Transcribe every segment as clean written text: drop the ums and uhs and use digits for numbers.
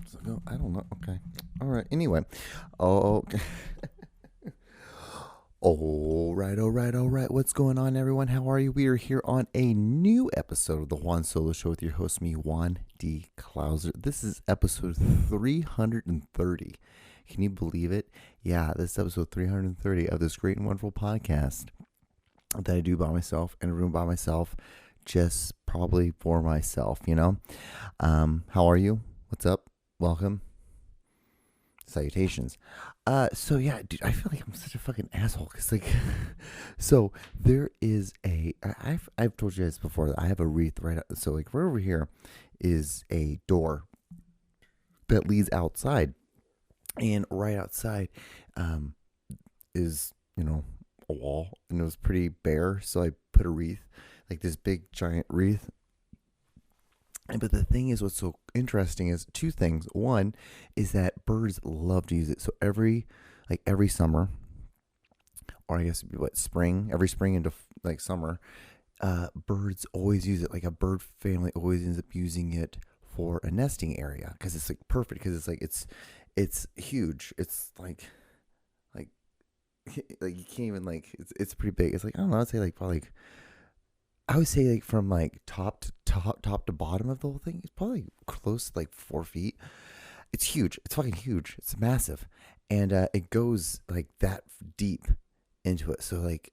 So, I don't know. Okay. All right. Anyway. Oh, okay. All right. What's going on, everyone? How are you? We are here on a new episode of the Juan Solo Show with your host, me, Juan D. Klauser. This is episode 330. Can you believe it? Yeah, this is episode 330 of this great and wonderful podcast that I do by myself in a room by myself, just probably for myself, you know? How are you? What's up? Welcome. Salutations. So yeah, dude, I feel like I'm such a fucking asshole because so there is I've told you guys before that I have a wreath right. So like right over here is a door that leads outside, and right outside, is a wall, and it was pretty bare. So I put a wreath, like this big giant wreath. But the thing is, what's so interesting is two things. One is that birds love to use it. So every summer, or I guess it'd be spring, every spring into like summer, birds always use it. Like a bird family always ends up using it for a nesting area because it's like perfect. Because it's huge. It's like like you can't even it's pretty big. It's like I don't know. I'd say like probably. I would say like from like top to bottom of the whole thing, it's probably close to like 4 feet. It's huge. It's fucking huge. It's massive, and it goes like that deep into it. So like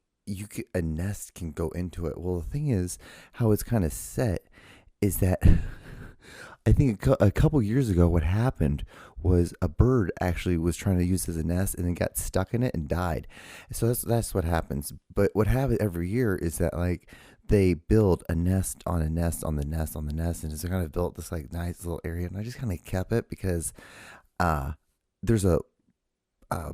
a nest can go into it. Well, the thing is, how it's kind of set is that I think a couple years ago, what happened was a bird actually was trying to use it as a nest and then got stuck in it and died. So that's what happens. But what happens every year is that like they build a nest on a nest on the nest on the nest, and just kind of built this like nice little area. And I just kind of kept it because there's a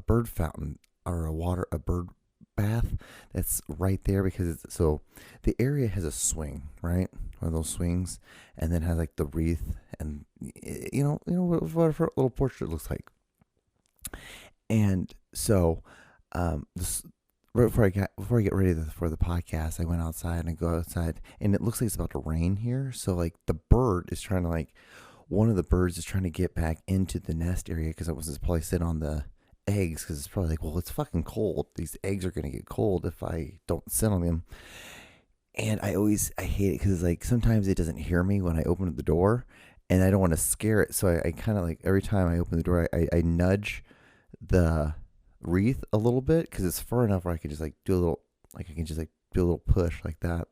bird fountain or a bird bath that's right there because so the area has a swing, right? One of those swings, and then has like the wreath, and what a little portrait looks like. And so, this right before I get ready for the podcast, I went outside and I go outside, and it looks like it's about to rain here. So like the bird is trying to one of the birds is trying to get back into the nest area because it was probably sit on the eggs because it's probably like, well, it's fucking cold. These eggs are gonna get cold if I don't sit on them. And I hate it because like sometimes it doesn't hear me when I open the door, and I don't want to scare it. So I kind of like every time I open the door, I nudge the wreath a little bit because it's far enough where I can just like do a little, like I can just like do a little push like that,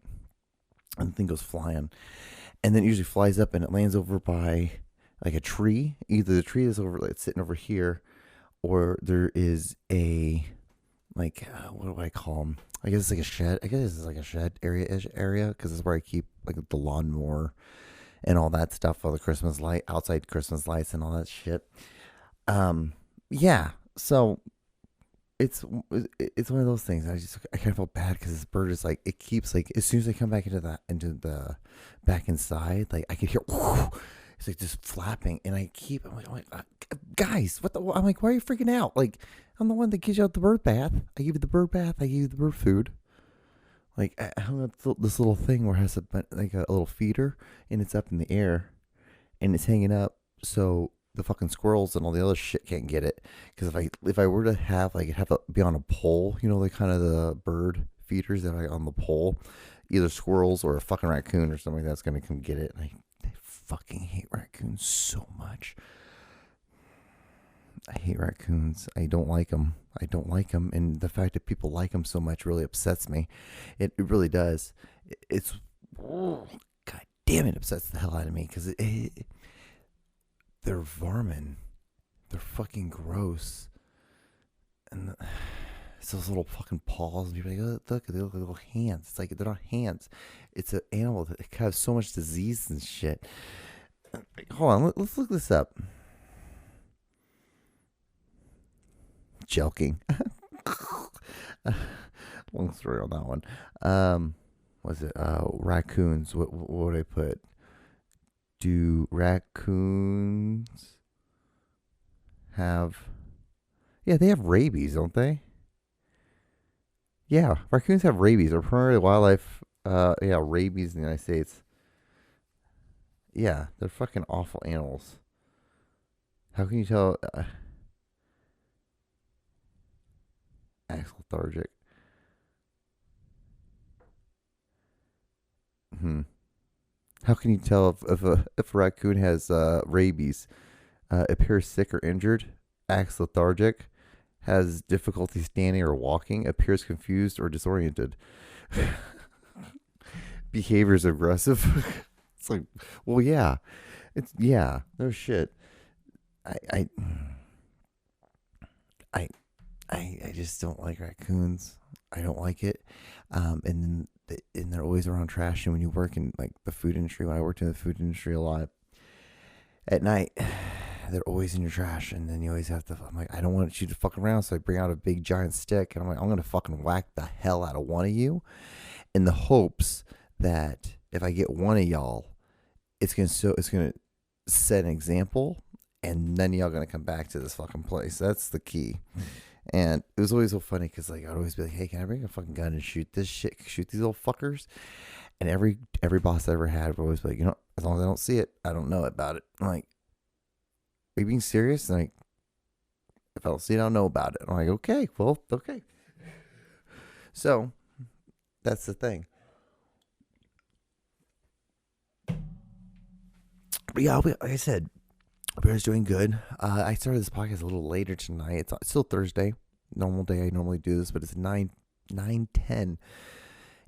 and the thing goes flying, and then it usually flies up and it lands over by like a tree. Either the tree is over, like, it's sitting over here, or there is a what do I call them? I guess it's like a shed. I guess it's like a shed area because it's where I keep like the lawnmower and all that stuff, all the Christmas outside Christmas lights and all that shit. Yeah. So it's one of those things. I kind of felt bad because this bird is like, it keeps like, as soon as I come back into the back inside, like I could hear. It's like just flapping, and I'm like, guys, what the? I'm like, why are you freaking out? Like, I'm the one that gives you out the bird bath. I give you the bird bath. I give you the bird food. Like, I hung up this little thing where it has like a little feeder, and it's up in the air, and it's hanging up, so the fucking squirrels and all the other shit can't get it. Because if I were to have be on a pole, like kind of the bird feeders that are on the pole, either squirrels or a fucking raccoon or something that's gonna come get it. And I fucking hate raccoons so much. I hate raccoons. I don't like them. And the fact that people like them so much really upsets me. It really does. God damn it, upsets the hell out of me because they're vermin. They're fucking gross. And it's those little fucking paws. And people are like, oh, look, they look like little hands. It's like, they're not hands. It's an animal that has so much disease and shit. Hold on, let's look this up. Joking. Long story on that one. Was it raccoons? What would I put? Do raccoons have? Yeah, they have rabies, don't they? Yeah, raccoons have rabies. They're primarily wildlife. Rabies in the United States. Yeah, they're fucking awful animals. How can you tell? Acts lethargic. Hmm. How can you tell if a raccoon has rabies? Appears sick or injured. Acts lethargic. Has difficulty standing or walking. Appears confused or disoriented. Behaviors aggressive. It's like, well, yeah, it's yeah, no shit. I I I I just don't like raccoons. I don't like it. And then and they're always around trash. And when you work in like the food industry, when I worked in the food industry a lot at night, they're always in your trash. And then you always have to. I'm like, I don't want you to fuck around, so I bring out a big giant stick, and I'm like, I'm gonna fucking whack the hell out of one of you, in the hopes that if I get one of y'all, it's gonna set an example, and then y'all gonna come back to this fucking place. That's the key. And it was always so funny because like I'd always be like, "Hey, can I bring a fucking gun and shoot this shit? Shoot these little fuckers?" And every boss I ever had would always be like, as long as I don't see it, I don't know about it. I'm like, are you being serious? And like, if I don't see it, I don't know about it. I'm like, okay, well, okay. So that's the thing. But yeah, like I said, Bear's doing good. I started this podcast a little later tonight. It's still Thursday, normal day. I normally do this, but it's 9:10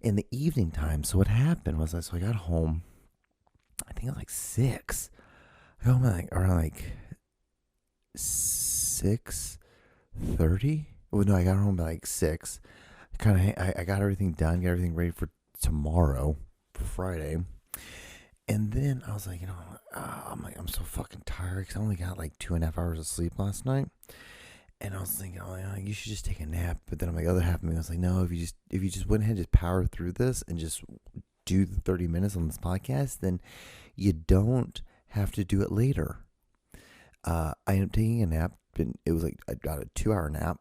in the evening time. So what happened was, I got home. I think it was like 6. I got home like around like 6:30. Well, no, I got home by like 6. I got everything done, got everything ready for tomorrow, for Friday. And then I was like, I'm so fucking tired because I only got like 2.5 hours of sleep last night. And I was thinking, you should just take a nap. But then my other half of me was like, no, if you just went ahead and just power through this and just do the 30 minutes on this podcast, then you don't have to do it later. I ended up taking a nap. And it was like I got a 2-hour nap,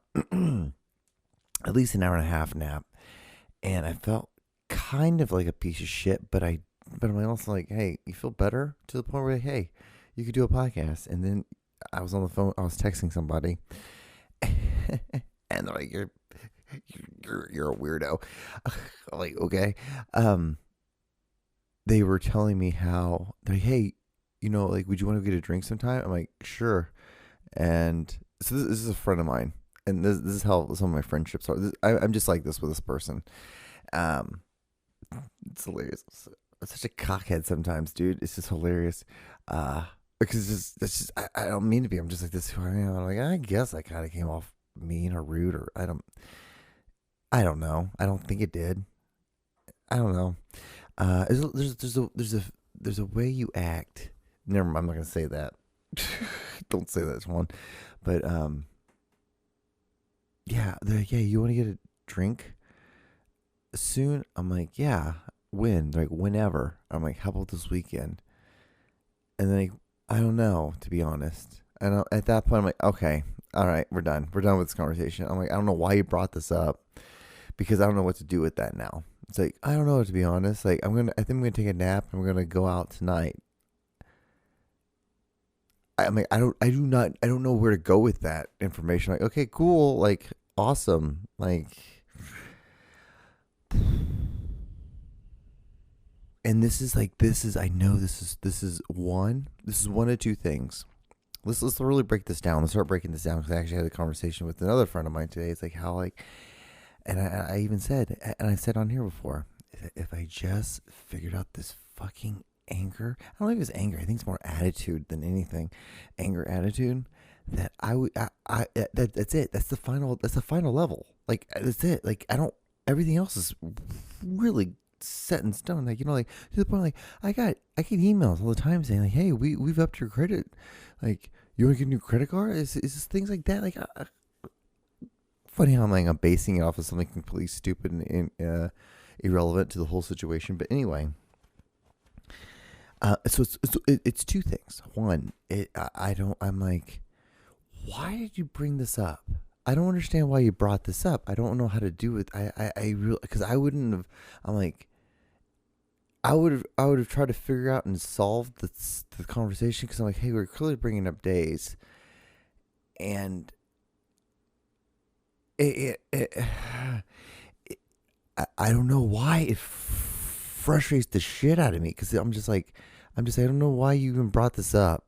at least an hour and a half nap, and I felt kind of like a piece of shit. But I'm also like, hey, you feel better to the point where, hey, you could do a podcast. And then I was on the phone, I was texting somebody, and they're like, you're a weirdo. I'm like, okay. They were telling me how they're like, hey, like, would you want to get a drink sometime? I'm like, sure. And so this is a friend of mine, and this is how some of my friendships are. I'm just like this with this person. It's hilarious. I'm such a cockhead sometimes, dude. It's just hilarious. Because it's just I don't mean to be. I'm just like, this is who I am. I'm like, I guess I kind of came off mean or rude, or I don't know. I don't think it did. I don't know. There's a way you act. Never mind, I'm not gonna say that. Don't say that, Juan. But yeah, they're like, yeah, you want to get a drink soon? I'm like, yeah. When? They're like, whenever. I'm like, how about this weekend? And then like, I don't know, to be honest. And at that point, I'm like, okay, all right, we're done. We're done with this conversation. I'm like, I don't know why you brought this up, because I don't know what to do with that now. It's like, I don't know, to be honest. Like, I think I'm gonna take a nap and we're gonna go out tonight. I'm like, I don't know where to go with that information. Like, okay, cool, like, awesome, like. And I know this is one of two things. Let's really break this down. Let's start breaking this down, because I actually had a conversation with another friend of mine today. It's like how, like, and I even said, and I said on here before, if I just figured out this fucking anger, I don't think it's anger. I think it's more attitude than anything, anger, attitude. That I would, that's it. That's the final level. Like, that's it. Like, everything else is really set in stone. Like, like, to the point, like, I get emails all the time saying, like, hey, we've upped your credit. Like, you want to get a new credit card? Is things like that? Like, funny how I'm basing it off of something completely stupid and irrelevant to the whole situation. But anyway, so it's two things. One, I'm like, why did you bring this up? I don't understand why you brought this up. I don't know how to do it. I really, because I wouldn't have. I'm like, I would have tried to figure out and solve the conversation, because I'm like, hey, we're clearly bringing up days, And it I don't know why it frustrates the shit out of me, because I don't know why you even brought this up.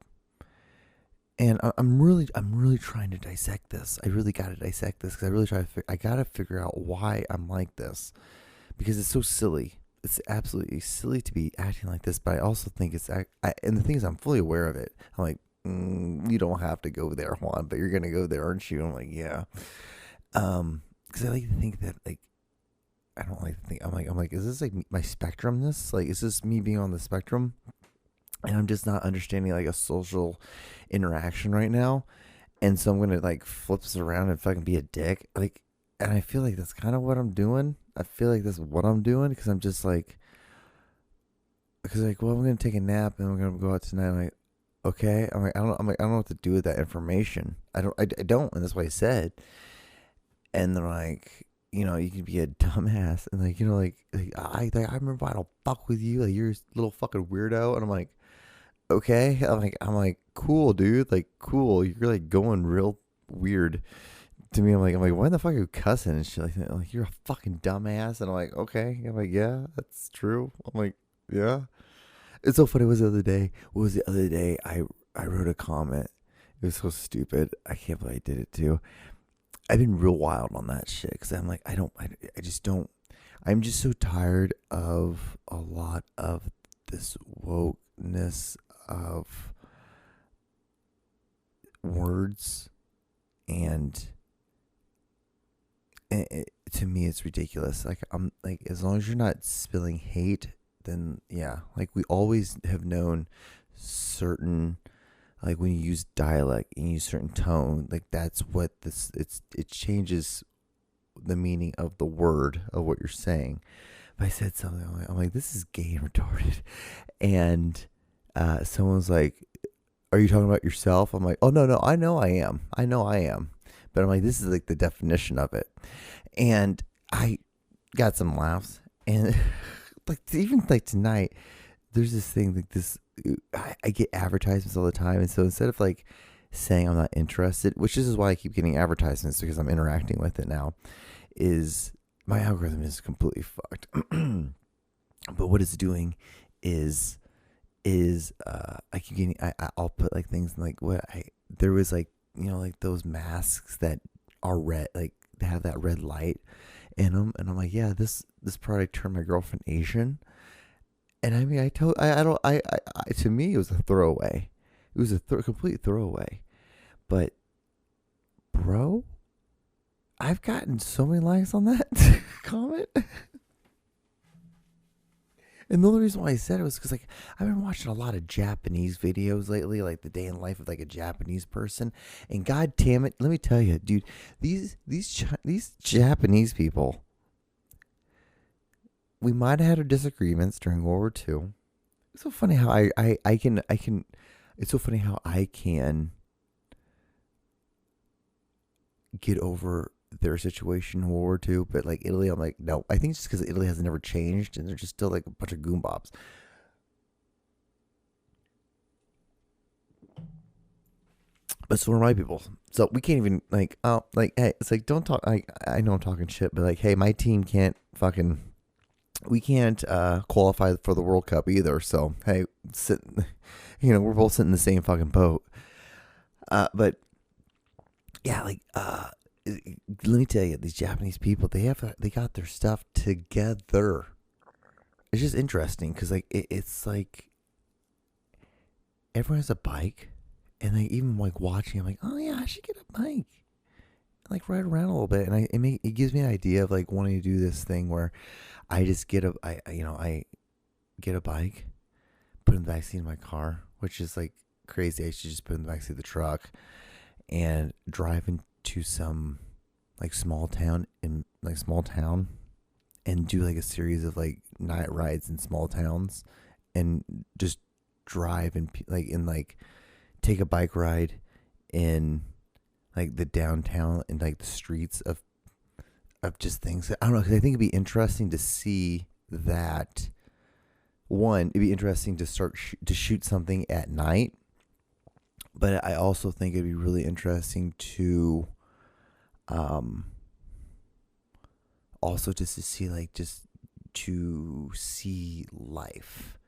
And I'm really trying to dissect this. I really got to dissect this, because I got to figure out why I'm like this, because it's so silly. It's absolutely silly to be acting like this, but I also think and the thing is, I'm fully aware of it. I'm like, you don't have to go there, Juan, but you're going to go there, aren't you? I'm like, yeah. Because I like to think that, like, I don't like to think, I'm like, is this like my spectrumness? Like, is this me being on the spectrum? And I'm just not understanding like a social interaction right now. And so I'm going to like flip this around and fucking be a dick. Like, and I feel like that's kind of what I'm doing. I feel like that's what I'm doing, because I'm just like, well, I'm going to take a nap and we're going to go out tonight. I'm like, okay. I don't know what to do with that information. I don't. And that's what I said. And they're like, you know, you can be a dumbass. And like, you know, I remember I don't fuck with you. Like, you're a little fucking weirdo. And I'm like, okay. I'm like, cool, dude. Like, cool. You're like going real weird to me. I'm like, why the fuck are you cussing and shit like that? I'm like, you're a fucking dumbass. And I'm like, okay. I'm like, yeah, that's true. I'm like, yeah. It's so funny. What was the other day? I wrote a comment. It was so stupid. I can't believe I did it too. I've been real wild on that shit, because I'm like, I just don't. I'm just so tired of a lot of this wokeness of words, and to me, it's ridiculous. Like, I'm like, as long as you're not spilling hate, then yeah. Like, we always have known certain, like, when you use dialect and you use certain tone, like, that's what it changes the meaning of the word of what you're saying. If I said something, I'm like, this is gay and retarded. And someone's like, are you talking about yourself? I'm like, oh, no, I know I am. But I'm like, this is like the definition of it. And I got some laughs. And like, even like tonight, there's this thing like this. I get advertisements all the time, and so instead of like saying I'm not interested, which this is why I keep getting advertisements, because I'm interacting with it now, is my algorithm is completely fucked. But what it's doing is I keep getting I'll put like things like there was like, you know, like those masks that are red, like they have that red light in them, and I'm like, yeah, this product turned my girlfriend Asian. And I mean, to me, it was a throwaway. It was a complete throwaway. But, bro, I've gotten so many likes on that comment. And the only reason why I said it was because, like, I've been watching a lot of Japanese videos lately, like the day in life of like a Japanese person. And god damn it, let me tell you, dude, these Japanese people, we might have had our disagreements during World War II. It's so funny how I can. It's so funny how I can get over their situation in World War II, but like Italy, I'm like, no. I think it's just because Italy has never changed, and they're just still like a bunch of goombobs. But so are my people. So we can't even like, oh, like, hey, it's like, don't talk. I know I'm talking shit, but like, hey, my team can't fucking. We can't qualify for the World Cup either. So, hey, we're both sitting in the same fucking boat. But yeah, like, let me tell you, these Japanese people, they got their stuff together. It's just interesting because like it's like everyone has a bike, and like even like watching, I'm like, oh yeah, I should get a bike, like ride around a little bit, and it gives me an idea of like wanting to do this thing where I just get I get a bike, put it in the backseat of my car, which is like crazy. I should just put it in the backseat of the truck and drive into some like small town and do like a series of like night rides in small towns, and just drive and like take a bike ride in like the downtown and like the streets of just things. I don't know, because I think it'd be interesting to see that. One, it'd be interesting to start to shoot something at night But I also think it'd be really interesting to also just to see just to see life,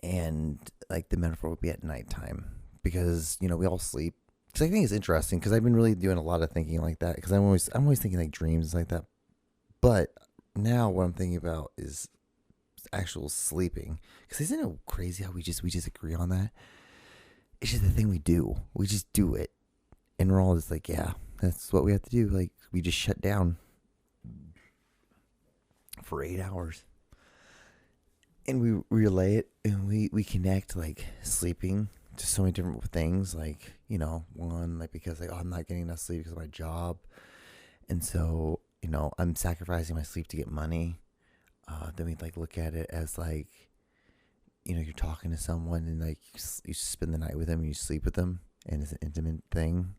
and the metaphor would be at nighttime, because we all sleep. Because I think it's interesting, because I've been really doing a lot of thinking like that, because I'm always thinking dreams like that. But now what I'm thinking about is actual sleeping, because isn't it crazy how we just agree on that? It's just the thing we do. We just do it, and we're all just yeah, that's what we have to do. We just shut down for 8 hours, and we relay it, and we connect sleeping to so many different things. One, because I'm not getting enough sleep because of my job, and so I'm sacrificing my sleep to get money. Then we look at it as you're talking to someone, and you spend the night with them and you sleep with them, and it's an intimate thing,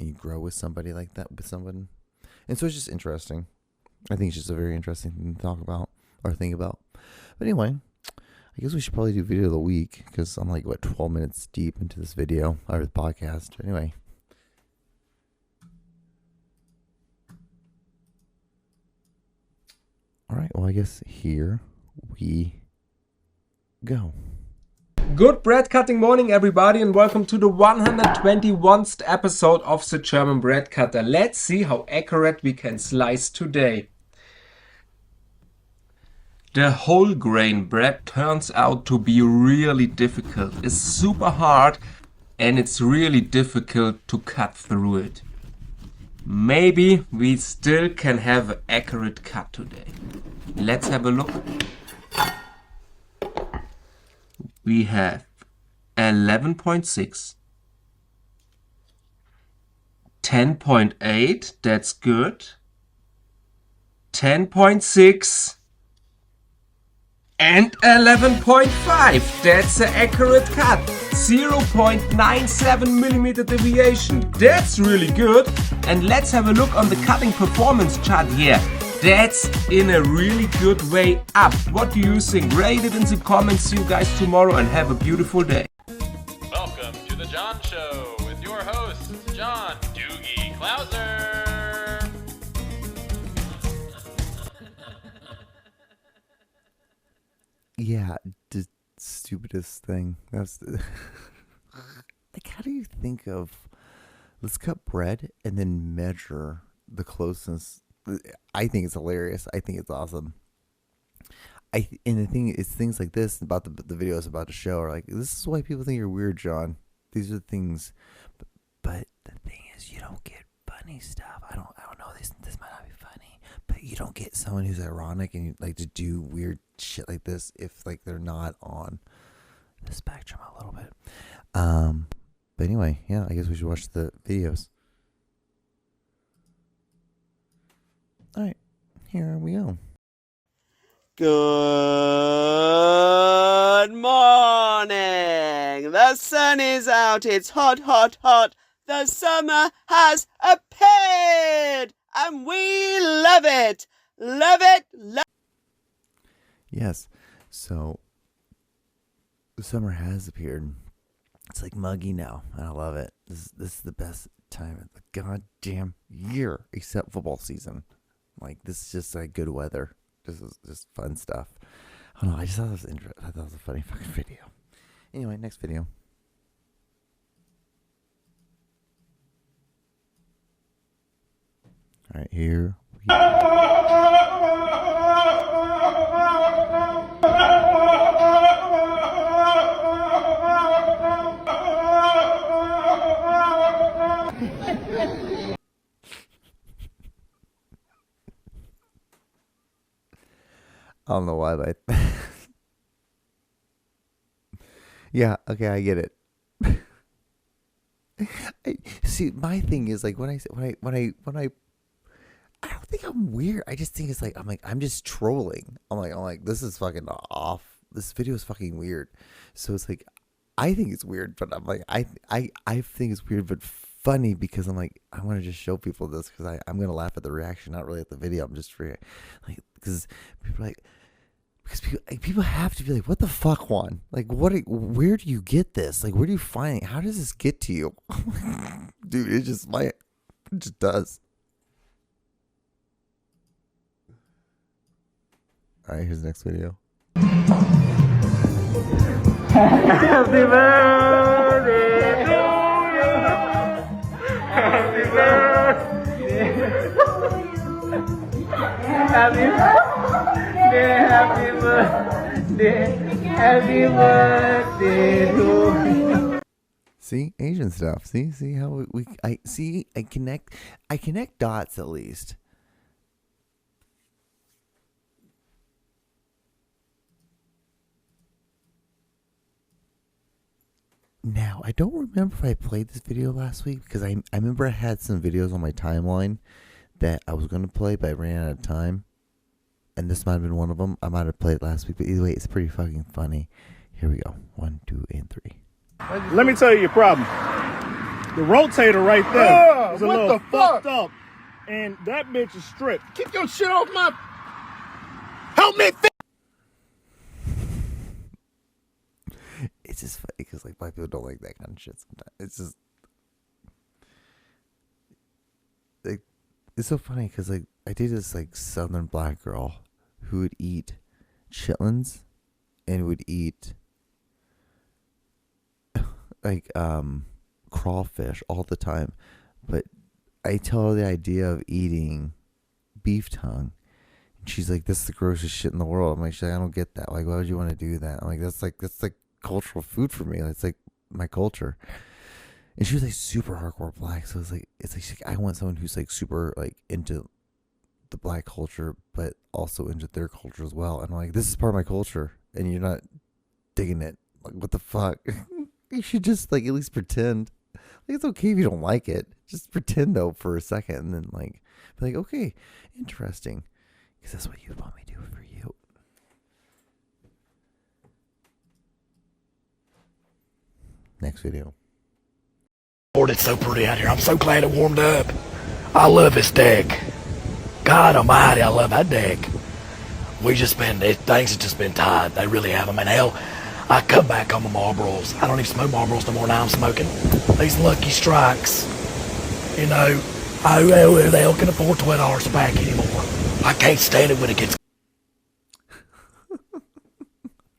and you grow with somebody like that, with someone. And so it's just interesting. I think it's just a very interesting thing to talk about or think about. But anyway, I guess we should probably do video of the week, because I'm 12 minutes deep into this video or the podcast. Anyway. All right, well, I guess here we go. Good bread cutting morning, everybody, and welcome to the 121st episode of the German Bread Cutter. Let's see how accurate we can slice today. The whole grain bread turns out to be really difficult. It's super hard, and it's really difficult to cut through it. Maybe we still can have an accurate cut today. Let's have a look. We have 11.6, 10.8, that's good, 10.6, and 11.5, that's an accurate cut. 0.97 millimeter deviation, that's really good. And let's have a look on the cutting performance chart here. That's in a really good way up. What do you think? Rate it in the comments. See you guys tomorrow, and have a beautiful day. Welcome to the John Show with your host, John Doogie Clouser. Yeah, the stupidest thing. That's how do you think of, let's cut bread and then measure the closeness? I think it's hilarious. I think it's awesome. And the thing is, things like this about the videos about the show are this is why people think you're weird, John. These are the things, but the thing is, you don't get funny stuff. I don't know. This might not be funny, but you don't get someone who's ironic and you to do weird shit like this if they're not on the spectrum a little bit. But anyway, yeah, I guess we should watch the videos. All right, here we go. Good morning. The sun is out. It's hot, hot, hot. The summer has appeared, and we love it. Love it. Yes. So the summer has appeared. It's muggy now, and I love it. This is the best time of the goddamn year, except football season. This is just good weather. This is just fun stuff. I don't know. I just thought it was interesting. I thought it was a funny fucking video. Anyway, next video. All right, here we go. I don't know why, but yeah, okay, I get it. See, my thing is when I don't think I'm weird. I just think it's I'm just trolling. I'm this is fucking off. This video is fucking weird. So it's I think it's weird, but I'm I think it's weird, but funny, because I'm I want to just show people this, because I'm gonna laugh at the reaction, not really at the video. I'm just free, because people are Because people have to be like, what the fuck, Juan? Like, where do you get this? Like, where do you find it? How does this get to you? Dude, it just does. All right, here's the next video. Happy birthday to you. Happy birthday. Happy birthday. Happy birthday. Happy birthday to you. See, Asian stuff. See how I connect dots at least. Now, I don't remember if I played this video last week because I remember I had some videos on my timeline that I was going to play, but I ran out of time. And this might have been one of them. I might have played it last week, but either way, it's pretty fucking funny. Here we go. 1, 2, and 3. Let me tell you your problem. The rotator right there is a little fucked up, and that bitch is stripped. Keep your shit off my... Help me It's just funny because like black people don't like that kind of shit sometimes. It's just like it's so funny because like I dated this like southern black girl who would eat chitlins and would eat like crawfish all the time, but I tell her the idea of eating beef tongue. And she's like, "This is the grossest shit in the world." I'm like, "I don't get that. Like, why would you want to do that?" I'm like, that's like cultural food for me. It's like my culture." And she was like super hardcore black, so it's like she's like, I want someone who's like super like into the black culture but also into their culture as well. And I'm like, this is part of my culture and you're not digging it. Like, what the fuck? You should just like at least pretend. Like, it's okay if you don't like it, just pretend though for a second and then like be like, okay, interesting, because that's what you want me to do for you. Next video. Lord, it's so pretty out here. I'm so glad it warmed up. I love this deck. God almighty, I love that deck. Things have just been tied. They really have. I mean, hell, I cut back on my Marlboros. I don't even smoke Marlboros no more now. I'm smoking these Lucky Strikes. You know, who the hell can afford $12 a pack anymore? I can't stand it when it gets...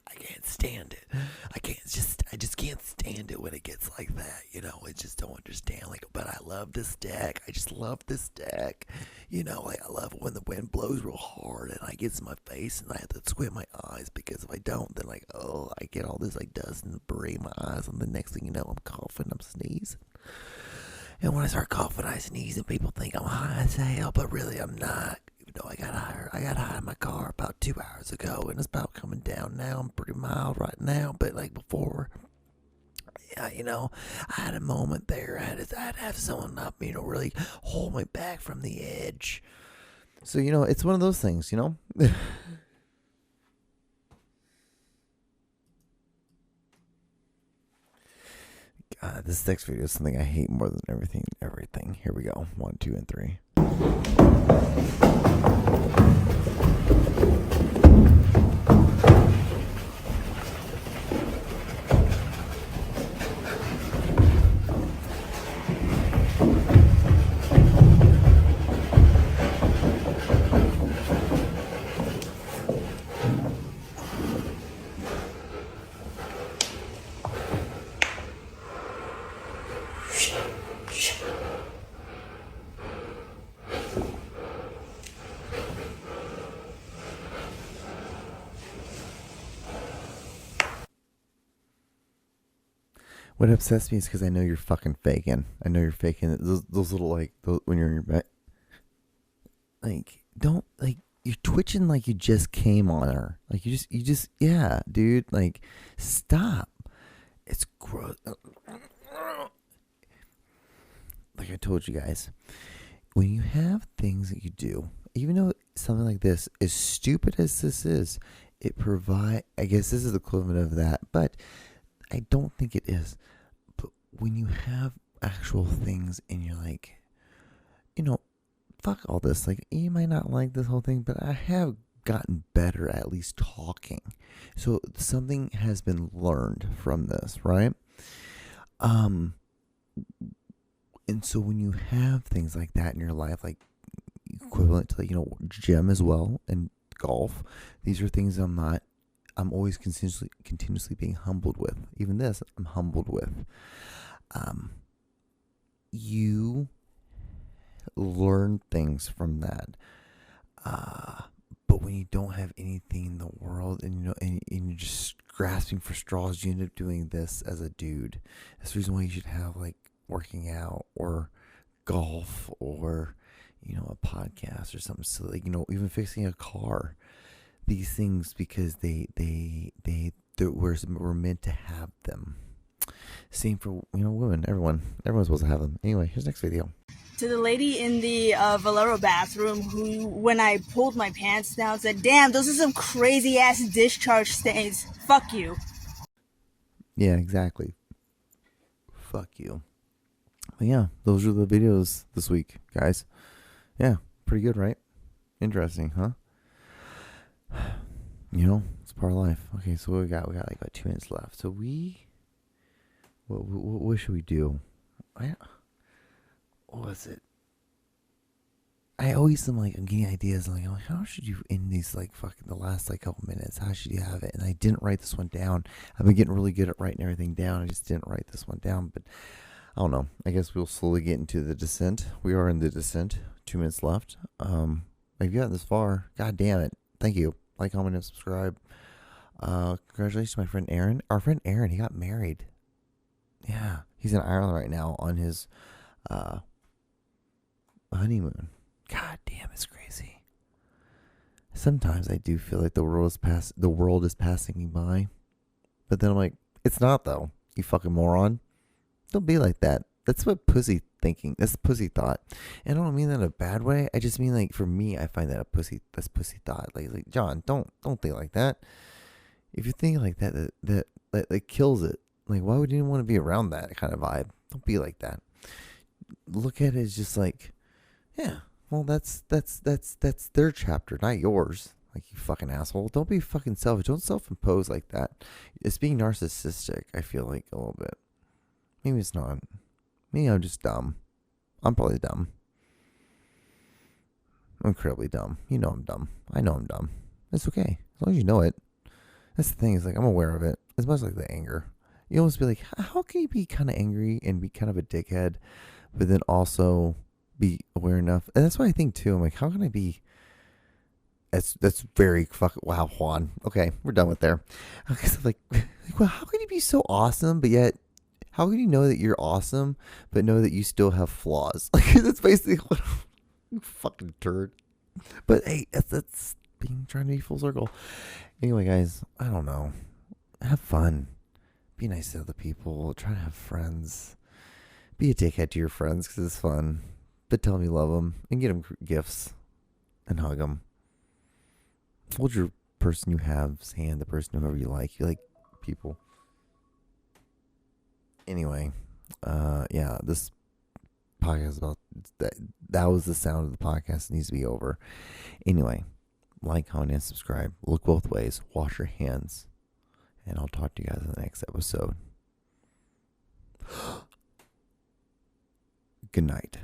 I can't stand it. I just can't stand it when it gets like that, you know. I just don't understand, like, but I love this deck. I just love this deck, you know. Like, I love it when the wind blows real hard and I gets in my face and I have to squint my eyes, because if I don't, then like, oh, I get all this like dust and debris in my eyes, and the next thing you know, I'm coughing, I'm sneezing. And when I start coughing, I sneeze, and people think I'm high as hell, but really I'm not. Even though I got high in my car about 2 hours ago, and it's about coming down now. I'm pretty mild right now, but like before, yeah, you know, I had a moment there. I had to have someone up, you know, really hold me back from the edge. So, you know, it's one of those things, you know. God, this next video is something I hate more than everything. Here we go. 1, 2, and 3. What upsets me is because I know you're fucking faking. I know you're faking those little like when you're in your bed. Like, don't, like, you're twitching like you just came on her. Like, you just yeah, dude. Like, stop. It's gross. Like I told you guys, when you have things that you do, even though something like this, as stupid as this is, it provide. I guess this is the equivalent of that, but I don't think it is. But when you have actual things and you're like, you know, fuck all this. Like, you might not like this whole thing, but I have gotten better at least talking. So something has been learned from this, right? And so when you have things like that in your life, like equivalent to, like, gym as well and golf, these are things I'm always continuously being humbled with. Even this, I'm humbled with. You learn things from that. But when you don't have anything in the world, and and you're just grasping for straws, you end up doing this as a dude. That's the reason why you should have, like, working out or golf or a podcast or something silly. Even fixing a car. These things, because we're meant to have them. Same for women. Everyone's supposed to have them. Anyway, here's the next video. To the lady in the Valero bathroom who, when I pulled my pants down, said, "Damn, those are some crazy ass discharge stains. Fuck you." Yeah, exactly. Fuck you. But yeah, those are the videos this week, guys. Yeah, pretty good, right? Interesting, huh? It's part of life. Okay, so what we got? We got like about 2 minutes left. So what should we do? What was it? I always am like, I'm getting ideas. I'm like, how should you end these, like, fucking the last, like, couple minutes? How should you have it? And I didn't write this one down. I've been getting really good at writing everything down. I just didn't write this one down. But I don't know. I guess we'll slowly get into the descent. We are in the descent. 2 minutes left. If you got this far, god damn it. Thank you. Like, comment, and subscribe. Congratulations to my friend Aaron. Our friend Aaron, he got married. Yeah. He's in Ireland right now on his honeymoon. God damn, it's crazy. Sometimes I do feel like the world is passing me by. But then I'm like, it's not, though. You fucking moron. Don't be like that. That's what pussy thinking. That's pussy thought. And I don't mean that in a bad way. I just mean, like, for me, I find that that's pussy thought. Like John, don't think like that. If you're thinking like that kills it. Like, why would you want to be around that kind of vibe? Don't be like that. Look at it as just like, yeah, well, that's their chapter, not yours. Like, you fucking asshole. Don't be fucking selfish. Don't self-impose like that. It's being narcissistic, I feel like, a little bit. Maybe it's not. Maybe I'm just dumb. I'm probably dumb. I'm incredibly dumb. You know I'm dumb. I know I'm dumb. It's okay. As long as you know it. That's the thing. Is, like, I'm aware of it. It's much like the anger. You almost be like, how can you be kind of angry and be kind of a dickhead, but then also be aware enough? And that's what I think too. I'm like, how can I be? That's very fucking wow, Juan. Okay, we're done with there. Okay, so like, well, how can you be so awesome, but yet, how can you know that you're awesome, but know that you still have flaws? Like, that's basically what you fucking turd. But hey, that's trying to be full circle. Anyway, guys, I don't know. Have fun. Be nice to other people. Try to have friends. Be a dickhead to your friends because it's fun. But tell them you love them and get them gifts and hug them. Hold your person you have's hand, the person whoever you like. You like people. Anyway, yeah, this podcast is about that was the sound of the podcast. It needs to be over. Anyway, like, comment, and subscribe. Look both ways. Wash your hands. And I'll talk to you guys in the next episode. Good night.